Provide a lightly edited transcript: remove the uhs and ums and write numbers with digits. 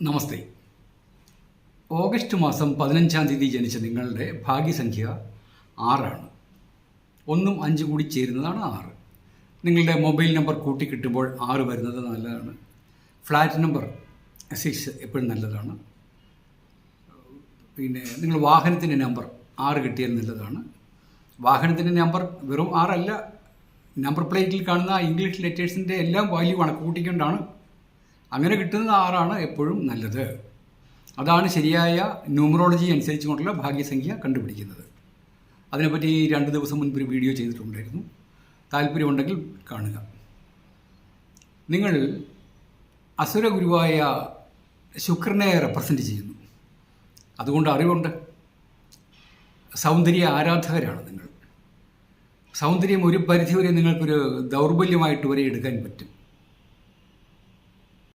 നമസ്തേ. August മാസം 15-ാം തീയതി ജനിച്ച നിങ്ങളുടെ ഭാഗ്യസംഖ്യ 6ആണ്. 1ഉം 5 കൂടി ചേരുന്നതാണ് 6. നിങ്ങളുടെ മൊബൈൽ നമ്പർ കൂട്ടിക്കിട്ടുമ്പോൾ 6 വരുന്നത് നല്ലതാണ്. ഫ്ലാറ്റ് നമ്പർ 6 എപ്പോഴും നല്ലതാണ്. പിന്നെ നിങ്ങൾ വാഹനത്തിൻ്റെ നമ്പർ 6 കിട്ടിയാൽ നല്ലതാണ്. വാഹനത്തിൻ്റെ നമ്പർ വെറും 6 അല്ല, നമ്പർ പ്ലേറ്റിൽ കാണുന്ന ഇംഗ്ലീഷ് ലെറ്റേഴ്സിൻ്റെ എല്ലാം വാല്യൂ കണക്ക് കൂട്ടിക്കൊണ്ടാണ്. അങ്ങനെ കിട്ടുന്നത് 6ആണ് എപ്പോഴും നല്ലത്. അതാണ് ശരിയായ ന്യൂമറോളജി അനുസരിച്ചുകൊണ്ടുള്ള ഭാഗ്യസംഖ്യ കണ്ടുപിടിക്കുന്നത്. അതിനെപ്പറ്റി 2 ദിവസം മുൻപ് ഒരു വീഡിയോ ചെയ്തിട്ടുണ്ടായിരുന്നു. താല്പര്യമുണ്ടെങ്കിൽ കാണുക. നിങ്ങൾ അസുരഗുരുവായ ശുക്രനെ റെപ്രസെൻ്റ് ചെയ്യുന്നു. അതുകൊണ്ട് അറിവുണ്ട്. സൗന്ദര്യ ആരാധകരാണ് നിങ്ങൾ. സൗന്ദര്യം ഒരു പരിധിവരെ നിങ്ങൾക്കൊരു ദൗർബല്യമായിട്ട് വരെ എടുക്കാൻ പറ്റും.